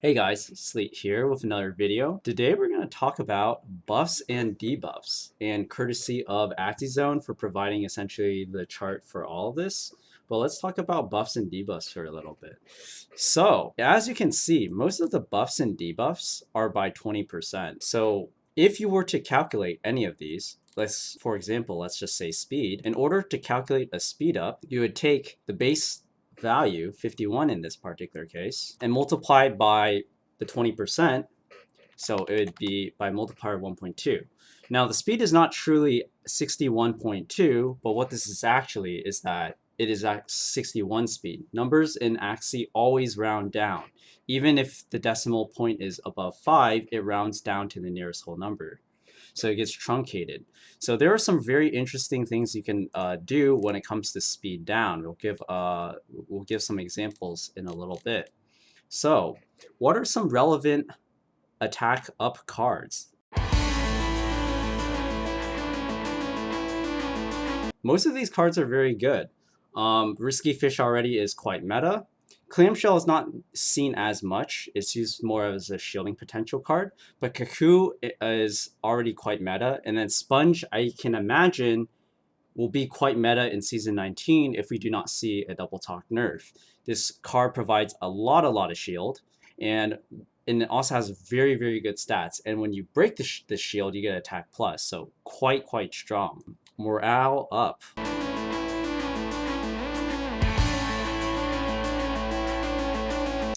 Hey guys, Sleet here with another video. Today we're going to talk about buffs and debuffs, and courtesy of AxiZone for providing essentially the chart for all of this. But let's talk about buffs and debuffs for a little bit. So, as you can see, most of the buffs and debuffs are by 20%. So, if you were to calculate any of these, for example, let's just say speed. In order to calculate a speed up, you would take the base value, 51 in this particular case, and multiply by the 20%, so it would be by multiplier 1.2. Now the speed is not truly 61.2, but what this is actually is that it is at 61 speed. Numbers in Axie always round down. Even if the decimal point is above 5, it rounds down to the nearest whole number. So it gets truncated. So there are some very interesting things you can do when it comes to speed down. We'll give some examples in a little bit. So what are some relevant attack up cards? Most of these cards are very good. Risky Fish already is quite meta. Clamshell is not seen as much. It's used more as a shielding potential card. But Kaku is already quite meta. And then Sponge, I can imagine, will be quite meta in Season 19 if we do not see a double talk nerf. This card provides a lot of shield. And it also has very, very good stats. And when you break the shield, you get attack plus. So quite strong. Morale up.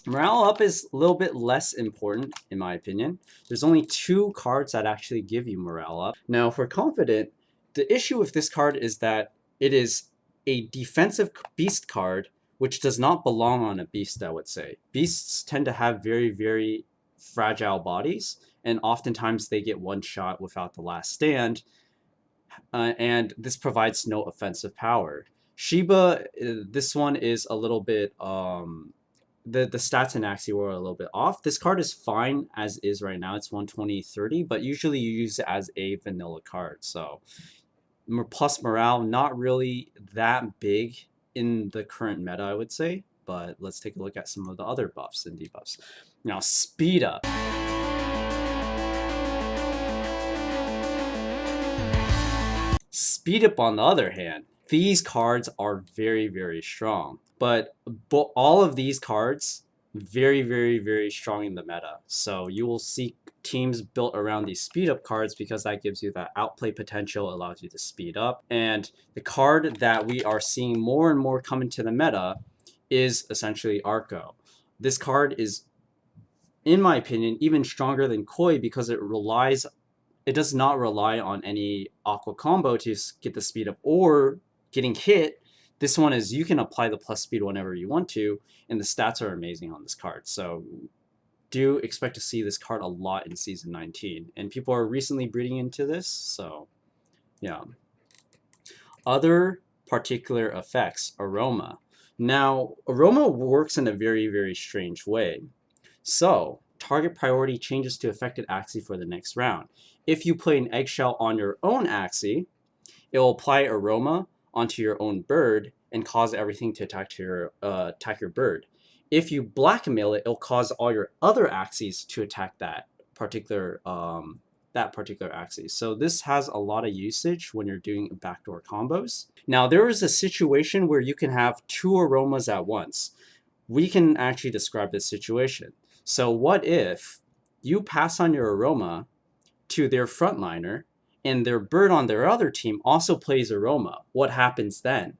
Morale up is a little bit less important, in my opinion. There's only 2 cards that actually give you morale up. Now, if we're confident, the issue with this card is that it is a defensive beast card, which does not belong on a beast, I would say. Beasts tend to have very fragile bodies, and oftentimes they get one shot without the last stand, and this provides no offensive power. Shiba, this one is a little bit the stats in Axie were a little bit off. This card is fine as is right now. It's 120-30, but usually you use it as a vanilla card. So plus morale, not really that big in the current meta, I would say. But let's take a look at some of the other buffs and debuffs. Now, speed up. Speed up, on the other hand, these cards are very strong. But all of these cards, very strong in the meta. So you will see teams built around these speed up cards because that gives you that outplay potential, allows you to speed up. And the card that we are seeing more and more come into the meta is essentially Arco. This card is, in my opinion, even stronger than Koi because it does not rely on any aqua combo to get the speed up or getting hit. This one is you can apply the plus speed whenever you want to, and the stats are amazing on this card. So do expect to see this card a lot in Season 19. And people are recently breeding into this, so yeah. Other particular effects, Aroma. Now, Aroma works in a very strange way. So, target priority changes to affected Axie for the next round. If you play an eggshell on your own Axie, it will apply Aroma onto your own bird and cause everything to attack your bird. If you blackmail it, it'll cause all your other Axies to attack that particular Axie. So this has a lot of usage when you're doing backdoor combos. Now there is a situation where you can have 2 Aromas at once. We can actually describe this situation. So what if you pass on your Aroma to their frontliner and their bird on their other team also plays Aroma? What happens then?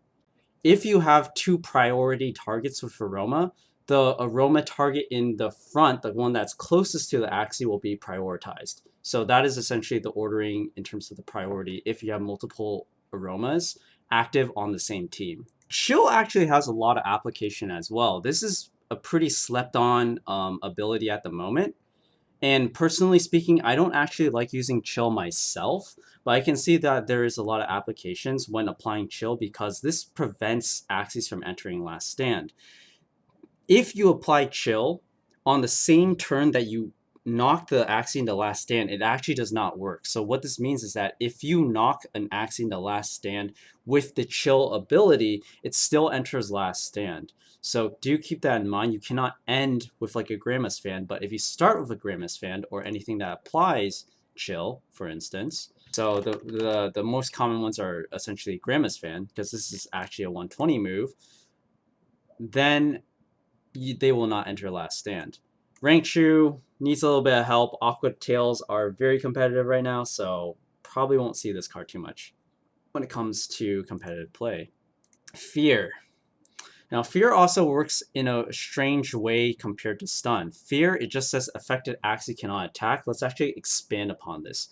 If you have 2 priority targets with Aroma, the Aroma target in the front, the one that's closest to the Axie, will be prioritized. So that is essentially the ordering in terms of the priority if you have multiple Aromas active on the same team. Chill actually has a lot of application as well. This is a pretty slept on ability at the moment. And personally speaking, I don't actually like using Chill myself, but I can see that there is a lot of applications when applying Chill because this prevents Axies from entering last stand. If you apply Chill on the same turn that you knock the Axie into last stand, it actually does not work. So what this means is that if you knock an Axie into last stand with the chill ability, it still enters last stand. So do keep that in mind. You cannot end with like a Gramus fan, but if you start with a Gramus fan or anything that applies chill, for instance. So the most common ones are essentially Gramus fan, because this is actually a 120 move. Then they will not enter last stand. Raichu needs a little bit of help. Aqua Tails are very competitive right now, so probably won't see this card too much when it comes to competitive play. Fear. Now, Fear also works in a strange way compared to Stun. Fear, it just says affected Axie cannot attack. Let's actually expand upon this.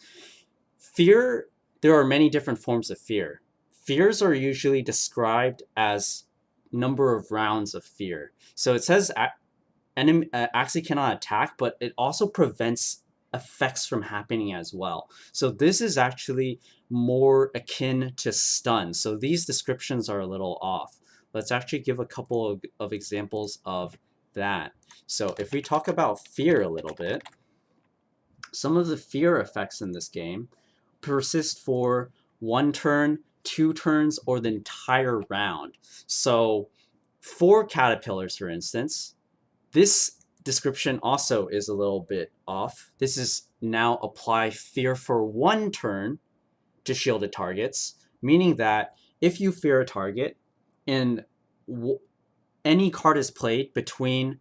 Fear, there are many different forms of fear. Fears are usually described as number of rounds of fear. So it says enemy Axie cannot attack, but it also prevents effects from happening as well. So this is actually more akin to stun. So these descriptions are a little off. Let's actually give a couple of examples of that. So if we talk about fear a little bit, some of the fear effects in this game persist for 1 turn, 2 turns, or the entire round. So for caterpillars, for instance, this description also is a little bit off. This is now apply fear for 1 turn to shielded targets, meaning that if you fear a target and any card is played between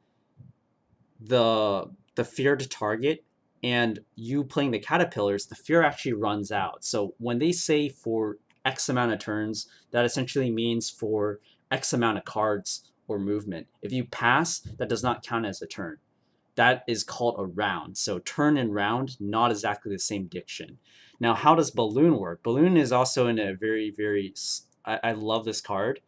the feared target and you playing the caterpillars, the fear actually runs out. So when they say for X amount of turns, that essentially means for X amount of cards or movement. If you pass, that does not count as a turn. That is called a round. So turn and round, not exactly the same diction. Now, how does Balloon work? Balloon is also in a very, very, I love this card,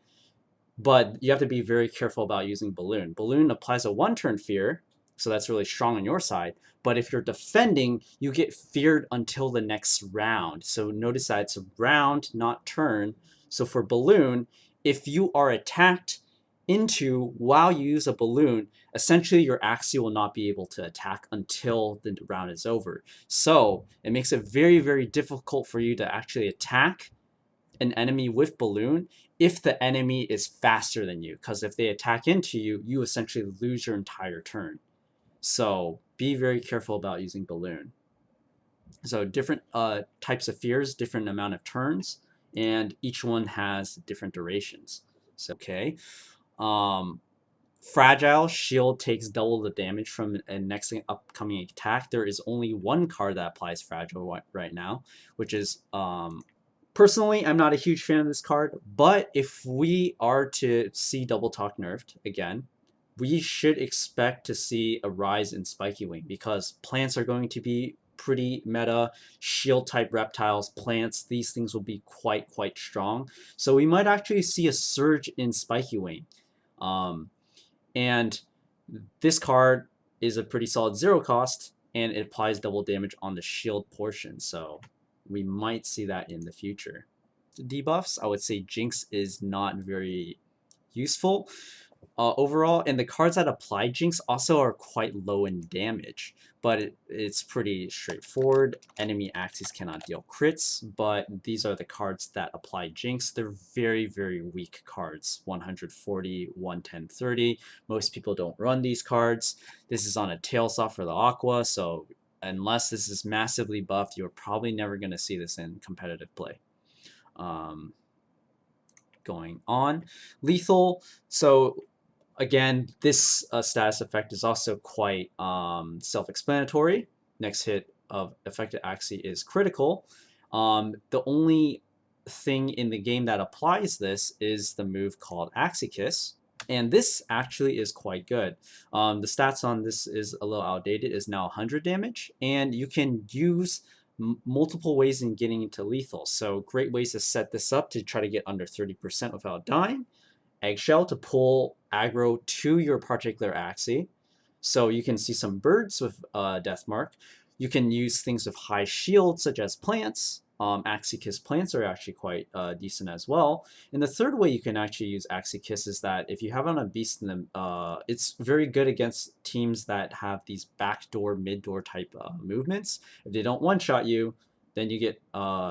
but you have to be very careful about using Balloon. Balloon applies a 1 turn fear, so that's really strong on your side. But if you're defending, you get feared until the next round. So notice that it's a round, not turn. So for Balloon, if you are attacked into while you use a Balloon, essentially your Axie will not be able to attack until the round is over. So it makes it very, very difficult for you to actually attack an enemy with Balloon if the enemy is faster than you, because if they attack into you, you essentially lose your entire turn. So be very careful about using Balloon. So different types of fears, different amount of turns, and each one has different durations. So okay. Fragile shield takes double the damage from a next upcoming attack. There is only 1 card that applies fragile right now, which is personally, I'm not a huge fan of this card, but if we are to see Double Talk nerfed again, we should expect to see a rise in Spiky Wing, because plants are going to be pretty meta. Shield type reptiles, plants, these things will be quite strong. So we might actually see a surge in Spiky Wing. And this card is a pretty solid 0 cost, and it applies double damage on the shield portion. So we might see that in the future. The debuffs, I would say Jinx is not very useful overall, and the cards that apply Jinx also are quite low in damage, but it's pretty straightforward. Enemy Axies cannot deal crits, but these are the cards that apply Jinx. They're very, very weak cards. 140, 110, 30. Most people don't run these cards. This is on a tail soft for the Aqua, so unless this is massively buffed, you're probably never going to see this in competitive play. Going on. Lethal. So again, this status effect is also quite self-explanatory. Next hit of affected Axie is critical. The only thing in the game that applies this is the move called Axie Kiss. And this actually is quite good. The stats on this is a little outdated. Is now 100 damage, and you can use multiple ways in getting into lethal. So great ways to set this up to try to get under 30% without dying. Eggshell to pull aggro to your particular Axie. So you can see some birds with Death Mark. You can use things with high shield, such as plants. Axie Kiss plants are actually quite decent as well. And the third way you can actually use Axie Kiss is that if you have on a beast in them, it's very good against teams that have these backdoor, mid-door type movements. If they don't one-shot you, then you get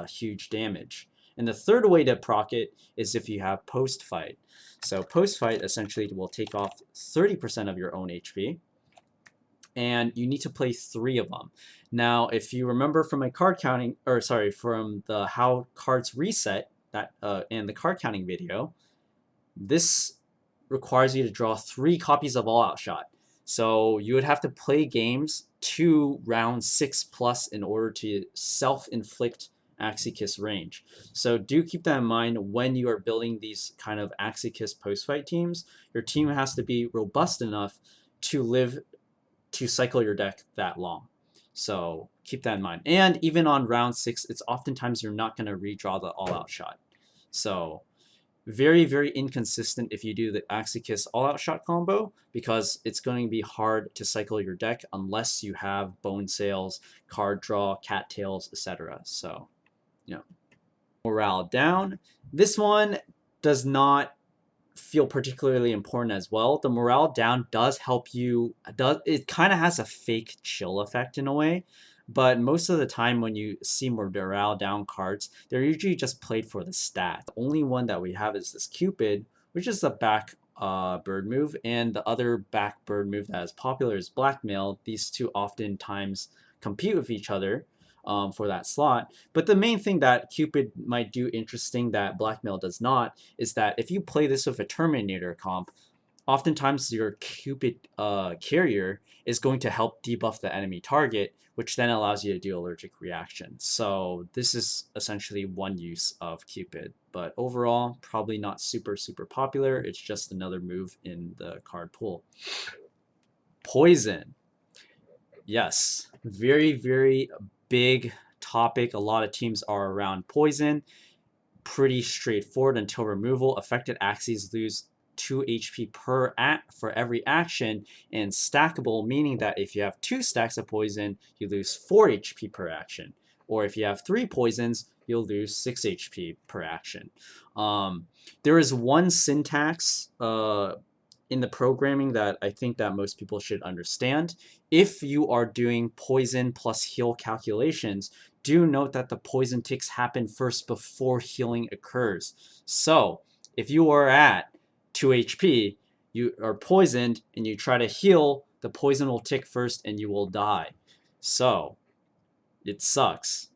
huge damage. And the third way to proc it is if you have post-fight. So post-fight essentially will take off 30% of your own HP, and you need to play 3 of them. Now, if you remember from my card counting, or sorry, from the how cards reset that and the card counting video, this requires you to draw 3 copies of All Out Shot. So you would have to play games to round 6 plus in order to self-inflict Axie Kiss range. So do keep that in mind when you are building these kind of Axie Kiss post-fight teams. Your team has to be robust enough to cycle your deck that long. So keep that in mind. And even on round 6, it's oftentimes you're not going to redraw the all-out shot. So very, very inconsistent if you do the Axie Kiss all-out shot combo, because it's going to be hard to cycle your deck unless you have bone sails, card draw, cattails, etc. So, you know, morale down. This one does not feel particularly important as well. The morale down does help you, it kind of has a fake chill effect in a way, but most of the time when you see morale down cards, they're usually just played for the stat. The only one that we have is this Cupid, which is the back bird move, and the other back bird move that is popular is Blackmail. These two oftentimes compete with each other for that slot. But the main thing that Cupid might do interesting that Blackmail does not is that if you play this with a Terminator comp, oftentimes your Cupid carrier is going to help debuff the enemy target, which then allows you to do allergic reaction. So this is essentially one use of Cupid. But overall, probably not super, super popular. It's just another move in the card pool. Poison. Yes, very, very big topic. A lot of teams are around poison. Pretty straightforward until removal. Affected Axies lose 2 HP for every action, and stackable, meaning that if you have 2 stacks of poison, you lose 4 HP per action. Or if you have 3 poisons, you'll lose 6 HP per action. There is one syntax in the programming that I think that most people should understand. If you are doing poison plus heal calculations, do note that the poison ticks happen first before healing occurs. So if you are at 2 HP, you are poisoned, and you try to heal, the poison will tick first and you will die. So it sucks.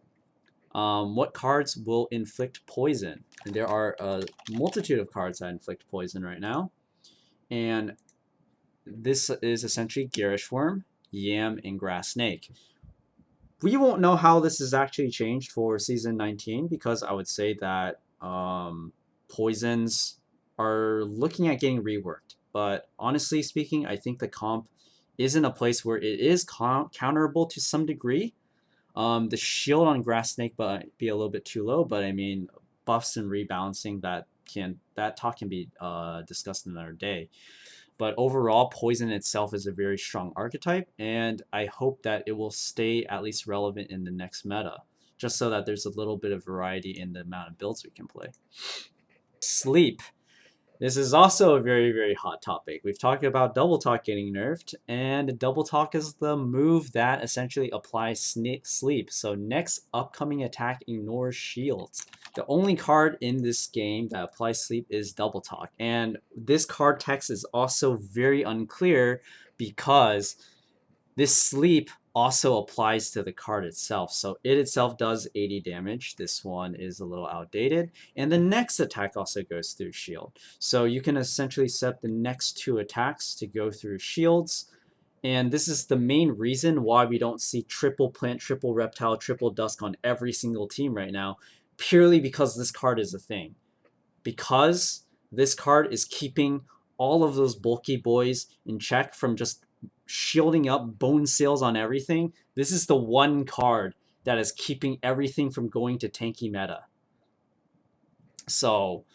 What cards will inflict poison? And there are a multitude of cards that inflict poison right now. And this is essentially Garish Worm, Yam, and Grass Snake. We won't know how this is actually changed for Season 19, because I would say that poisons are looking at getting reworked. But honestly speaking, I think the comp is in a place where it is counterable to some degree. The shield on Grass Snake might be a little bit too low, but I mean, buffs and rebalancing, that talk can be discussed another day. But overall, poison itself is a very strong archetype, and I hope that it will stay at least relevant in the next meta, just so that there's a little bit of variety in the amount of builds we can play. Sleep. This is also a very, very hot topic. We've talked about Double Talk getting nerfed, and Double Talk is the move that essentially applies sleep. So next upcoming attack ignores shields. The only card in this game that applies sleep is Double Talk. And this card text is also very unclear because this sleep also applies to the card itself. So it itself does 80 damage. This one is a little outdated. And the next attack also goes through shield. So you can essentially set the next 2 attacks to go through shields. And this is the main reason why we don't see triple plant, triple reptile, triple dusk on every single team right now. Purely because this card is a thing. Because this card is keeping all of those bulky boys in check from just shielding up bone sails on everything. This is the one card that is keeping everything from going to tanky meta. So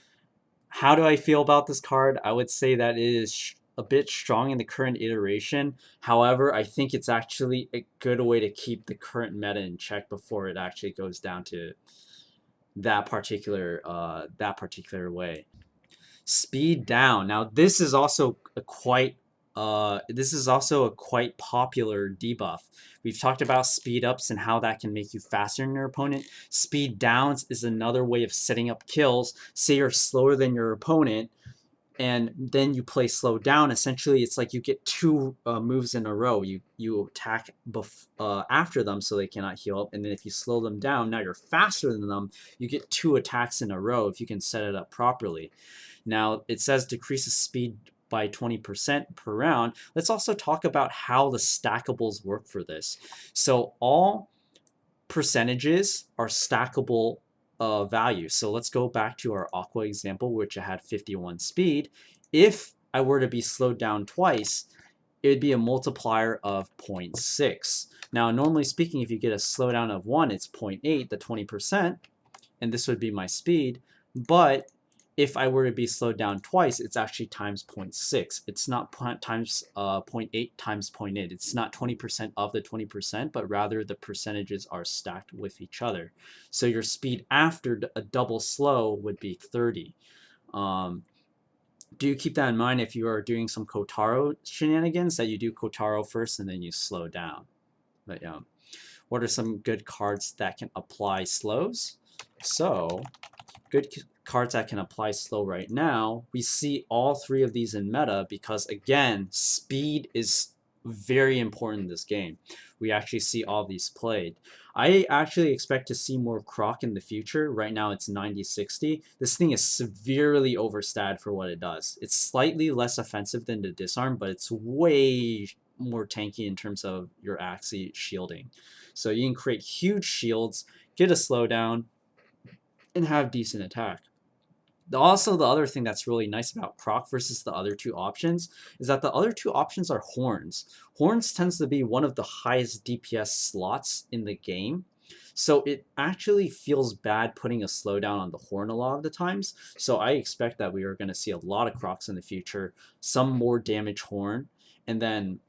how do I feel about this card? I would say that it is a bit strong in the current iteration. However, I think it's actually a good way to keep the current meta in check before it actually goes down to that particular way. Speed down. Now this is also a quite popular debuff. We've talked about speed ups and how that can make you faster than your opponent. Speed downs is another way of setting up kills. Say you're slower than your opponent, and then you play slow down. Essentially, it's like you get two moves in a row. You attack after them so they cannot heal up, and then if you slow them down, now you're faster than them. You get two attacks in a row if you can set it up properly. Now, it says decreases speed by 20% per round. Let's also talk about how the stackables work for this. So all percentages are stackable values. So let's go back to our Aqua example, which I had 51 speed. If I were to be slowed down twice, it would be a multiplier of 0.6. Now, normally speaking, if you get a slowdown of 1, it's 0.8, the 20%, and this would be my speed. But if I were to be slowed down twice, it's actually times 0.6. It's not times 0.8 times 0.8. It's not 20% of the 20%, but rather the percentages are stacked with each other. So your speed after a double slow would be 30. Do keep that in mind if you are doing some Kotaro shenanigans, that you do Kotaro first and then you slow down. But yeah, what are some good cards that can apply slows? So good cards that can apply slow right now, we see all three of these in meta because, again, speed is very important in this game. We actually see all these played. I actually expect to see more Croc in the future. Right now it's 90-60. This thing is severely overstat for what it does. It's slightly less offensive than the Disarm, but it's way more tanky in terms of your Axie shielding. So you can create huge shields, get a slowdown, and have decent attack. Also, the other thing that's really nice about Croc versus the other two options is that the other two options are Horns. Horns tends to be one of the highest DPS slots in the game. So it actually feels bad putting a slowdown on the Horn a lot of the times. So I expect that we are going to see a lot of Crocs in the future, some more damage Horn, and then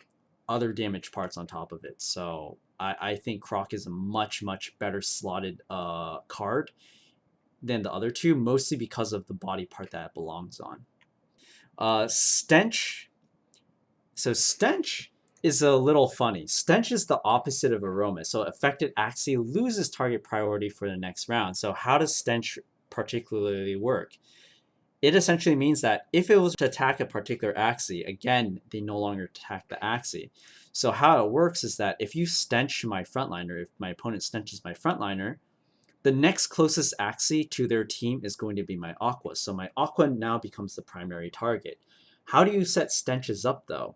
other damage parts on top of it. So I think Croc is a much, much better slotted card than the other two, mostly because of the body part that it belongs on. Stench. So Stench is a little funny. Stench is the opposite of Aroma. So affected Axie loses target priority for the next round. So how does Stench particularly work? It essentially means that if it was to attack a particular Axie, again, they no longer attack the Axie. So how it works is that if you stench my frontliner, if my opponent stenches my frontliner, the next closest Axie to their team is going to be my Aqua. So my Aqua now becomes the primary target. How do you set stenches up though?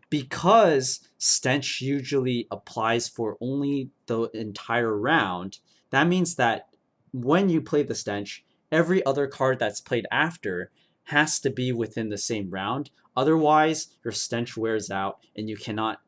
Because stench usually applies for only the entire round, that means that when you play the stench, every other card that's played after has to be within the same round. Otherwise, your stench wears out, and you cannot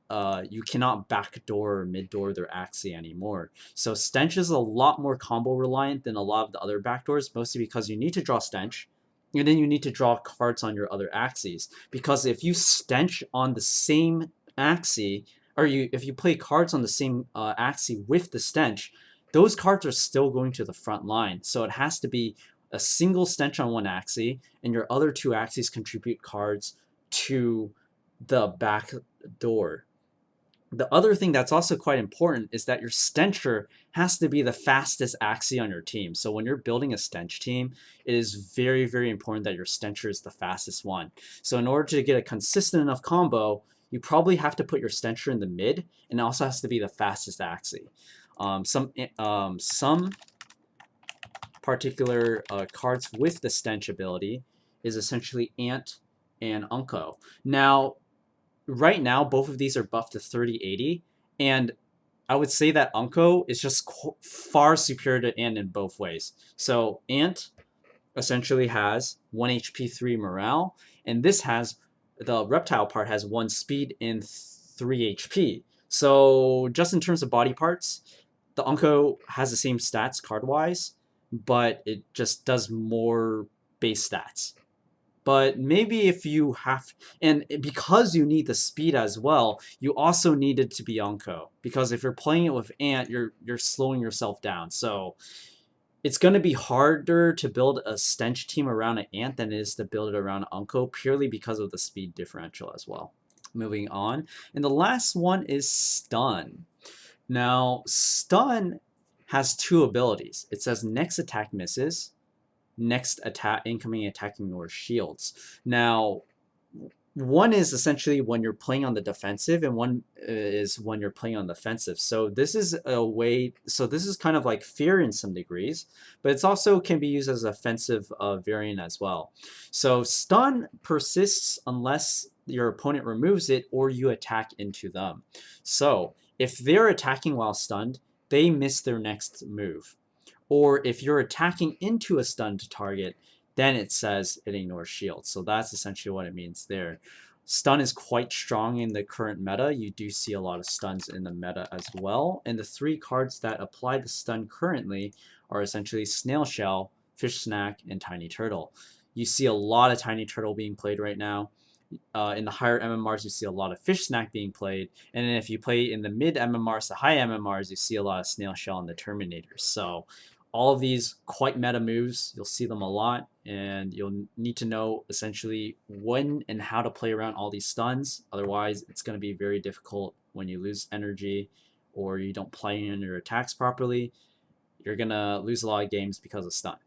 backdoor or mid-door their Axie anymore. So stench is a lot more combo reliant than a lot of the other backdoors, mostly because you need to draw stench, and then you need to draw cards on your other Axies. Because if you stench on the same Axie, or if you play cards on the same Axie with the stench, those cards are still going to the front line. So it has to be a single stench on one Axie, and your other two Axies contribute cards to the back door. The other thing that's also quite important is that your stencher has to be the fastest Axie on your team. So when you're building a stench team, it is very, very important that your stencher is the fastest one. So in order to get a consistent enough combo, you probably have to put your stencher in the mid, and it also has to be the fastest Axie. Some particular cards with the stench ability is essentially Ant and Unco. Now, right now, both of these are buffed to 30-80, and I would say that Unco is just far superior to Ant in both ways. So Ant essentially has 1 HP 3 morale, and this has, the reptile part has 1 speed and 3 HP. So just in terms of body parts, the Unco has the same stats card-wise, but it just does more base stats. But maybe if you have, and because you need the speed as well, you also need it to be Unco. Because if you're playing it with Ant, you're slowing yourself down. So it's going to be harder to build a stench team around an Ant than it is to build it around Unco, purely because of the speed differential as well. Moving on. And the last one is Stun. Now, Stun has two abilities. It says next attack misses, next attack incoming attack ignores shields. Now, one is essentially when you're playing on the defensive, and one is when you're playing on the offensive. So this is a way. So this is kind of like fear in some degrees, but it's also can be used as an offensive variant as well. So stun persists unless your opponent removes it or you attack into them. So if they're attacking while stunned, they miss their next move. Or if you're attacking into a stunned target, then it says it ignores shield. So that's essentially what it means there. Stun is quite strong in the current meta. You do see a lot of stuns in the meta as well. And the three cards that apply the stun currently are essentially Snail Shell, Fish Snack, and Tiny Turtle. You see a lot of Tiny Turtle being played right now. In the higher MMRs, you see a lot of Fish Snack being played. And then if you play in the mid MMRs, the high MMRs, you see a lot of Snail Shell and the Terminator. So all of these quite meta moves, you'll see them a lot, and you'll need to know essentially when and how to play around all these stuns. Otherwise, it's going to be very difficult when you lose energy or you don't play in your attacks properly. You're going to lose a lot of games because of stun.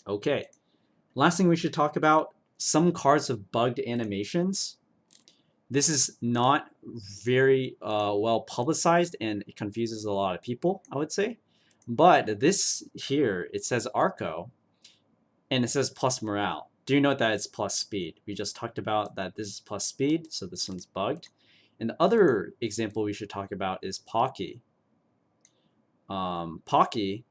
Okay, last thing we should talk about, some cards have bugged animations. This is not very well publicized, and it confuses a lot of people, I would say. But this here, it says Arco, and it says plus morale. Do you note that it's plus speed? We just talked about that this is plus speed, so this one's bugged. And the other example we should talk about is Pocky. Pocky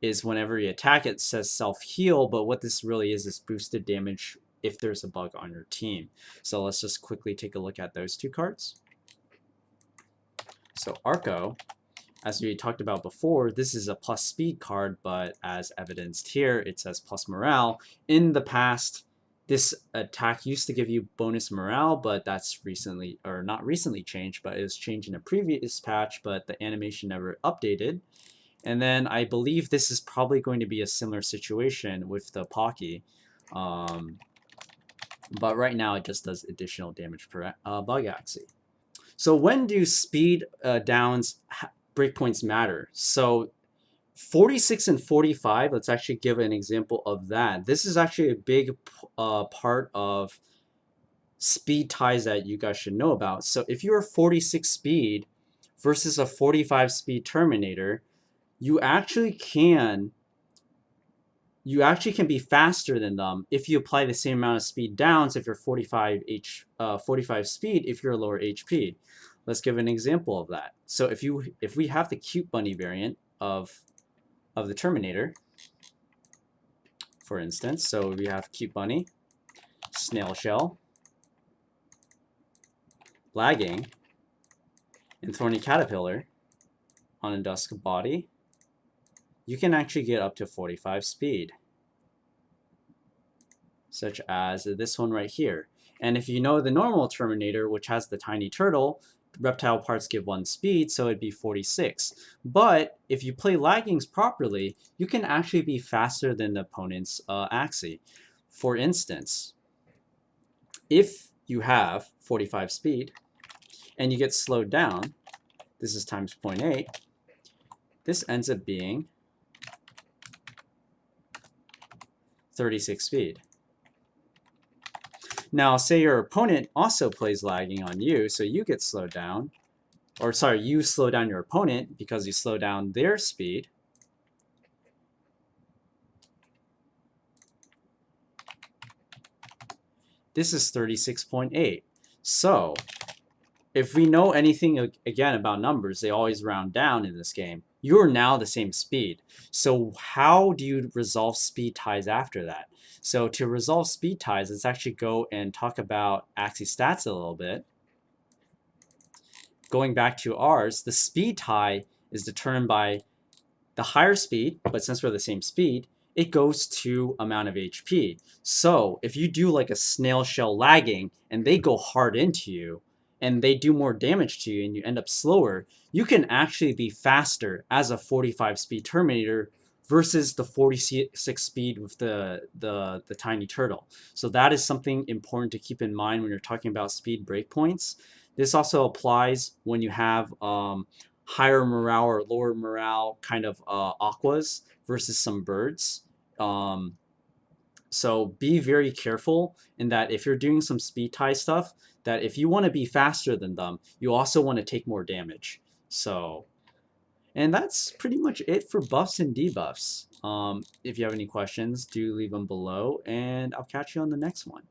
is whenever you attack, it says self-heal, but what this really is boosted damage if there's a bug on your team. So let's just quickly take a look at those two cards. So Arco, as we talked about before, this is a plus speed card, but as evidenced here, it says plus morale. In the past, this attack used to give you bonus morale, but that's recently, or not recently changed, but it was changed in a previous patch, but the animation never updated. And then I believe this is probably going to be a similar situation with the Pocky. But right now it just does additional damage per bug Axie. So when do speed downs breakpoints matter? So 46 and 45, let's actually give an example of that. This is actually a big part of speed ties that you guys should know about. So if you're 46 speed versus a 45 speed Terminator, you actually can be faster than them if you apply the same amount of speed downs if you're 45 speed if you're lower HP. Let's give an example of that. So if we have the Cute Bunny variant of the Terminator, for instance, so we have Cute Bunny, Snail Shell, Lagging, and Thorny Caterpillar on a Dusk Body, you can actually get up to 45 speed, such as this one right here. And if you know the normal Terminator, which has the Tiny Turtle, reptile parts give 1 speed, so it'd be 46. But if you play Laggings properly, you can actually be faster than the opponent's Axie. For instance, if you have 45 speed and you get slowed down, this is times 0.8, this ends up being 36 speed. Now, say your opponent also plays lagging on you, so you get slowed down. Or sorry, you slow down your opponent because you slow down their speed. This is 36.8. So, if we know anything again about numbers, they always round down in this game. You're now the same speed. So how do you resolve speed ties after that? So to resolve speed ties, let's actually go and talk about Axie stats a little bit. Going back to ours, the speed tie is determined by the higher speed, but since we're the same speed, it goes to amount of HP. So if you do like a snail shell lagging and they go hard into you and they do more damage to you and you end up slower, you can actually be faster as a 45 speed Terminator versus the 46 speed with the tiny turtle. So that is something important to keep in mind when you're talking about speed breakpoints. This also applies when you have higher morale or lower morale kind of aquas versus some birds. Um, so be very careful in that if you're doing some speed tie stuff, that if you want to be faster than them, you also want to take more damage. So, and that's pretty much it for buffs and debuffs. If you have any questions, do leave them below, and I'll catch you on the next one.